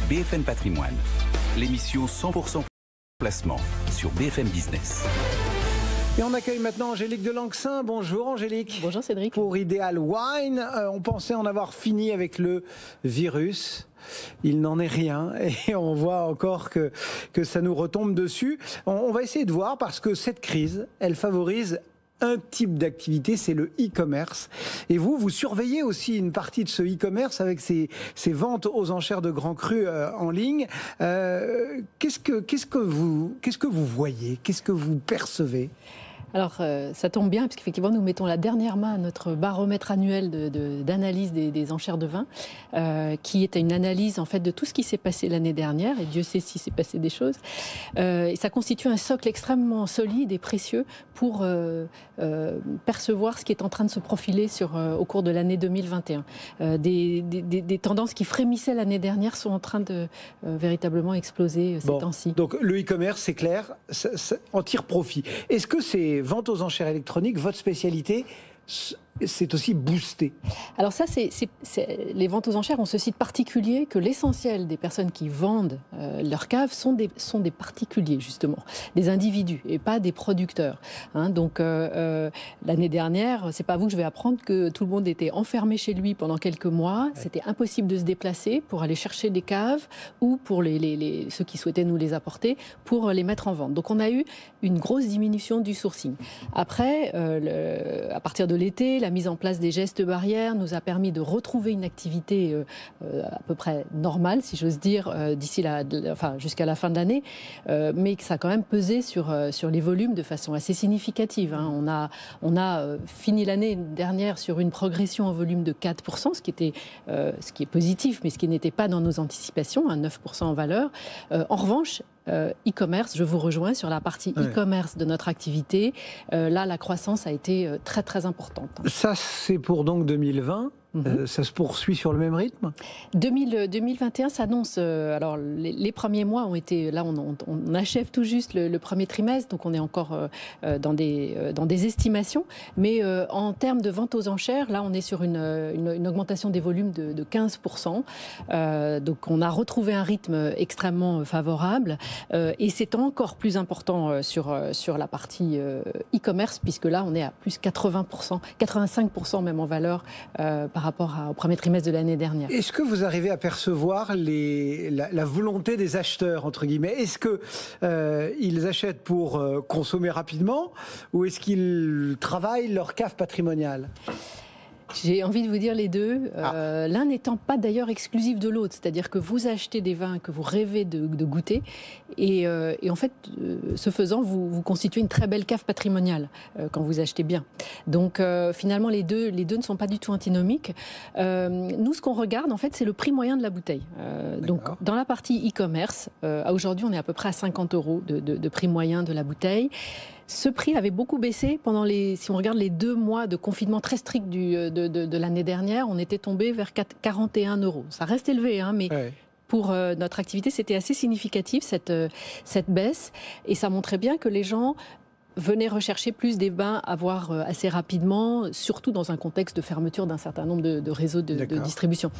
BFM Patrimoine, l'émission 100% placement sur BFM Business. Et on accueille maintenant Angélique de Lanxin. Bonjour Angélique. Bonjour Cédric. Pour Ideal Wine, on pensait en avoir fini avec le virus. Il n'en est rien et on voit encore que ça nous retombe dessus. On va essayer de voir parce que cette crise, elle favorise un type d'activité, c'est le e-commerce. Et vous surveillez aussi une partie de ce e-commerce avec ces ventes aux enchères de grands crus en ligne. Qu'est-ce que vous voyez? Qu'est-ce que vous percevez? Alors, ça tombe bien, puisqu'effectivement, nous mettons la dernière main à notre baromètre annuel d'analyse des enchères de vin, qui est une analyse, en fait, de tout ce qui s'est passé l'année dernière, et Dieu sait s'il s'est passé des choses. Et ça constitue un socle extrêmement solide et précieux pour percevoir ce qui est en train de se profiler au cours de l'année 2021. Des tendances qui frémissaient l'année dernière sont en train de véritablement exploser ces temps-ci. Donc, le e-commerce, c'est clair, ça en tire profit. Est-ce que c'est vente aux enchères électroniques, votre spécialité, c'est aussi boosté? Alors ça, les ventes aux enchères ont ce site particulier que l'essentiel des personnes qui vendent leur cave sont des particuliers, justement, des individus et pas des producteurs. Donc l'année dernière, c'est pas vous que je vais apprendre que tout le monde était enfermé chez lui pendant quelques mois. C'était impossible de se déplacer pour aller chercher des caves ou pour ceux qui souhaitaient nous les apporter pour les mettre en vente. Donc on a eu une grosse diminution du sourcing. Après, à partir de l'été, la mise en place des gestes barrières nous a permis de retrouver une activité à peu près normale, si j'ose dire, jusqu'à la fin de l'année, mais que ça a quand même pesé sur les volumes de façon assez significative. On a fini l'année dernière sur une progression en volume de 4%, ce qui est positif, mais ce qui n'était pas dans nos anticipations, 9% en valeur. En revanche, e-commerce, je vous rejoins sur la partie e-commerce de notre activité. Là, la croissance a été très très importante. Ça, c'est pour donc 2020. Ça se poursuit sur le même rythme? 2021 s'annonce. Alors, les premiers mois ont été. Là, on achève tout juste le premier trimestre, donc on est encore dans des estimations. Mais en termes de vente aux enchères, là, on est sur une augmentation des volumes de 15%. Donc, on a retrouvé un rythme extrêmement favorable. Et c'est encore plus important sur la partie e-commerce, puisque là, on est à plus 80%, 85% même en valeur par rapport au premier trimestre de l'année dernière. Est-ce que vous arrivez à percevoir la volonté des acheteurs, entre guillemets? Est-ce qu'ils achètent pour consommer rapidement ou est-ce qu'ils travaillent leur cave patrimoniale? J'ai envie de vous dire les deux, l'un n'étant pas d'ailleurs exclusif de l'autre, c'est-à-dire que vous achetez des vins que vous rêvez de goûter et en fait, ce faisant, vous constituez une très belle cave patrimoniale quand vous achetez bien. Donc finalement, les deux ne sont pas du tout antinomiques. Nous, ce qu'on regarde, en fait, c'est le prix moyen de la bouteille. Donc dans la partie e-commerce, aujourd'hui, on est à peu près à 50 € de prix moyen de la bouteille. Ce prix avait beaucoup baissé si on regarde les 2 mois de confinement très strict de l'année dernière, on était tombé vers 41 €. Ça reste élevé, mais pour notre activité, c'était assez significatif cette baisse. Et ça montrait bien que les gens venaient rechercher plus des vins à voir assez rapidement, surtout dans un contexte de fermeture d'un certain nombre de réseaux de distribution.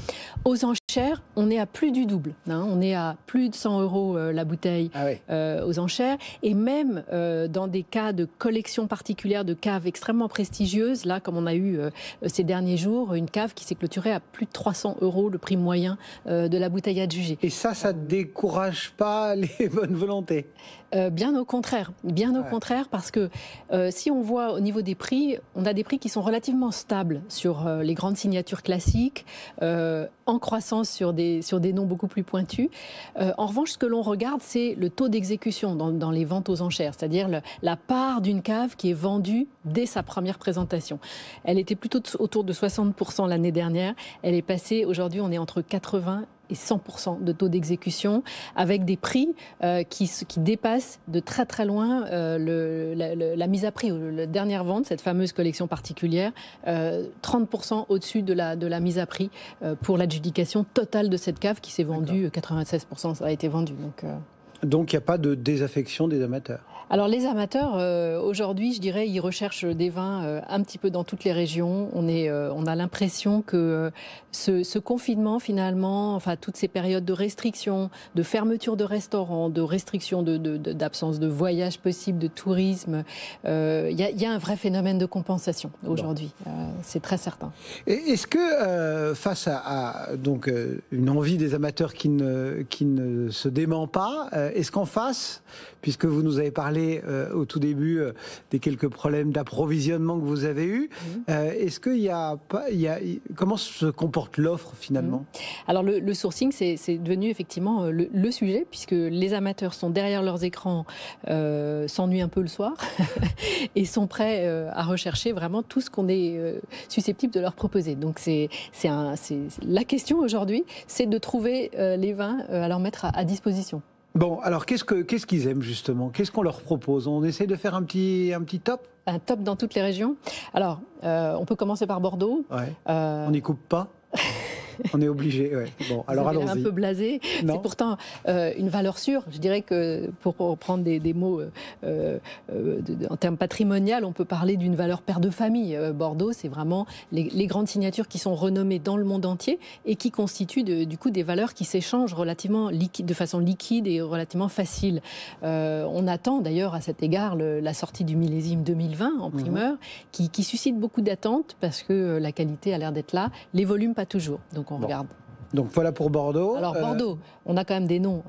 Aux enchères, on est à plus du double. On est à plus de 100 € la bouteille aux enchères. Et même dans des cas de collection particulière, de caves extrêmement prestigieuses, là, comme on a eu ces derniers jours, une cave qui s'est clôturée à plus de 300 € le prix moyen de la bouteille adjugée. Et ça ne décourage pas les bonnes volontés? Bien au contraire, parce que si on voit au niveau des prix, on a des prix qui sont relativement stables sur les grandes signatures classiques, en croissance sur des noms beaucoup plus pointus. En revanche, ce que l'on regarde, c'est le taux d'exécution dans les ventes aux enchères, c'est-à-dire la part d'une cave qui est vendue dès sa première présentation. Elle était plutôt autour de 60% l'année dernière. Elle est passée, aujourd'hui, on est entre 80 et 100% de taux d'exécution, avec des prix qui dépassent de très très loin la mise à prix, la dernière vente, cette fameuse collection particulière, 30% au-dessus de la mise à prix pour l'adjudication totale de cette cave qui s'est vendue, 96% ça a été vendu. Donc, Donc il n'y a pas de désaffection des amateurs. Alors les amateurs, aujourd'hui, je dirais, ils recherchent des vins un petit peu dans toutes les régions. On a l'impression que ce confinement, finalement, enfin toutes ces périodes de restrictions, de fermeture de restaurants, de restrictions d'absence de voyage possible, de tourisme, il y a un vrai phénomène de compensation aujourd'hui. C'est très certain. Et est-ce que face à donc une envie des amateurs qui ne se dément pas, est-ce qu'en face, puisque vous nous avez parlé au tout début des quelques problèmes d'approvisionnement que vous avez eus, est-ce qu'il y a comment se comporte l'offre finalement? Alors le sourcing, c'est devenu effectivement le sujet, puisque les amateurs sont derrière leurs écrans, s'ennuient un peu le soir et sont prêts à rechercher vraiment tout ce qu'on est susceptible de leur proposer. Donc c'est la question aujourd'hui, c'est de trouver les vins à leur mettre à disposition. Bon, alors qu'est-ce qu'ils aiment justement? Qu'est-ce qu'on leur propose? On essaie de faire un petit top? Un top dans toutes les régions. Alors, on peut commencer par Bordeaux. Ouais. On n'y coupe pas? On est obligé, ouais. Bon, alors allons-y. Un peu blasé. C'est pourtant une valeur sûre. Je dirais que pour reprendre des mots en termes patrimonial, on peut parler d'une valeur père de famille. Bordeaux, c'est vraiment les grandes signatures qui sont renommées dans le monde entier et qui constituent du coup des valeurs qui s'échangent relativement de façon liquide et relativement facile. On attend d'ailleurs à cet égard la sortie du millésime 2020 en primeur, qui suscite beaucoup d'attentes parce que la qualité a l'air d'être là, les volumes pas toujours. Donc on regarde. Donc voilà pour Bordeaux. Alors Bordeaux, on a quand même des noms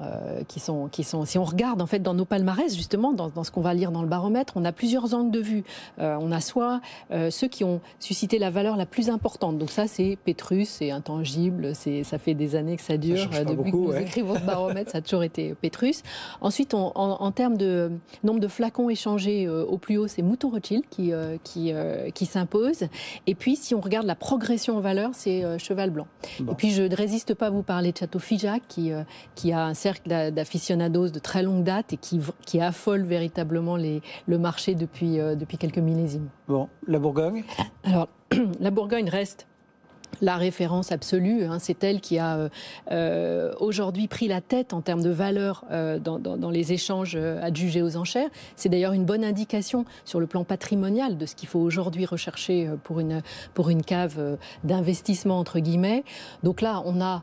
qui sont. Si on regarde en fait dans nos palmarès justement, dans ce qu'on va lire dans le baromètre, on a plusieurs angles de vue. On a soit ceux qui ont suscité la valeur la plus importante. Donc ça c'est Pétrus, c'est intangible, ça fait des années que ça dure. Depuis que nous écrivons ce baromètre, ça a toujours été Pétrus. Ensuite, en termes de nombre de flacons échangés au plus haut, c'est Mouton Rothschild qui s'impose. Et puis si on regarde la progression en valeur, c'est Cheval Blanc. Bon. Et puis je ne résiste pas à vous parler de Château Figeac qui a un cercle d'aficionados de très longue date et qui affole véritablement le marché depuis quelques millésimes. Bon, la Bourgogne? Alors, la Bourgogne reste la référence absolue, c'est elle qui a aujourd'hui pris la tête en termes de valeur dans les échanges adjugés aux enchères. C'est d'ailleurs une bonne indication sur le plan patrimonial de ce qu'il faut aujourd'hui rechercher pour une cave d'investissement entre guillemets. Donc là, on a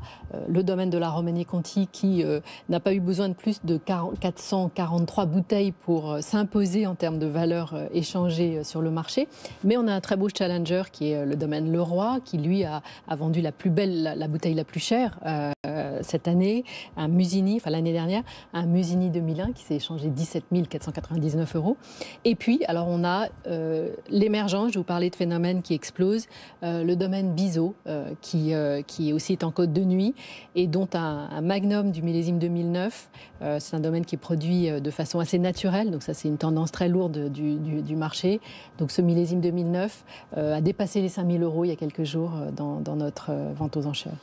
le domaine de la Romanée-Conti qui n'a pas eu besoin de plus de 443 bouteilles pour s'imposer en termes de valeur échangée sur le marché. Mais on a un très beau challenger qui est le domaine Leroy, qui lui a vendu la plus belle, la bouteille la plus chère cette année, un Musini, enfin l'année dernière, un Musini 2001 qui s'est échangé 17 499 €. Et puis, alors on a l'émergence, je vous parlais de phénomènes qui explosent, le domaine Bizot qui aussi est en côte de nuit et dont un magnum du millésime 2009, c'est un domaine qui est produit de façon assez naturelle, donc ça c'est une tendance très lourde du marché. Donc ce millésime 2009 a dépassé les 5 000 € il y a quelques jours dans notre vente aux enchères.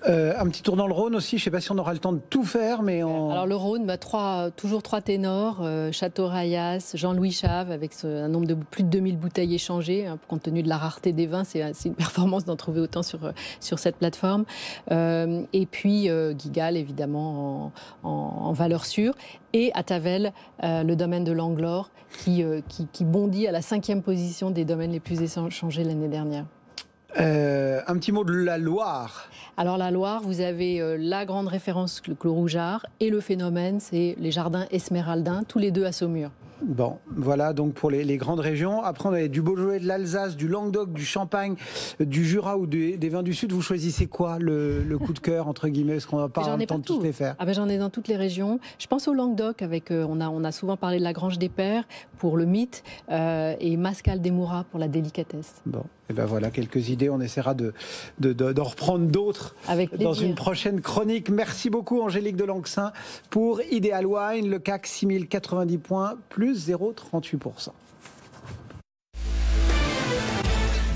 Un petit tour dans le Rhône aussi, je ne sais pas si on aura le temps de tout faire, mais Alors le Rhône, toujours trois ténors, Château Rayas, Jean-Louis Chave, avec un nombre de plus de 2000 bouteilles échangées, compte tenu de la rareté des vins, c'est une performance d'en trouver autant sur cette plateforme. Et puis Guigal, évidemment, en valeur sûre. Et à Tavel, le domaine de Langlore, qui bondit à la 5e position des domaines les plus échangés l'année dernière. Un petit mot de la Loire. Alors la Loire, vous avez la grande référence, le Clos Rougeard, et le phénomène, c'est les jardins esméraldins, tous les deux à Saumur. Bon, voilà donc pour les grandes régions. Après, on avait du Beaujolais, de l'Alsace, du Languedoc, du Champagne, du Jura ou des vins du Sud. Vous choisissez quoi, le coup de cœur, entre guillemets, parce qu'on va pas avoir le temps de tous les faire? J'en ai dans toutes les régions. Je pense au Languedoc, on a souvent parlé de la Grange des Pères pour le mythe, et Mascal des Mouras pour la délicatesse. Bon, et ben voilà quelques idées. On essaiera d'en reprendre d'autres dans une prochaine chronique. Merci beaucoup Angélique de Lanxin pour Ideal Wine, le CAC 6090 points, plus 0,38%.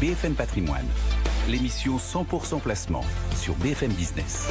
BFM Patrimoine, l'émission 100% placement sur BFM Business.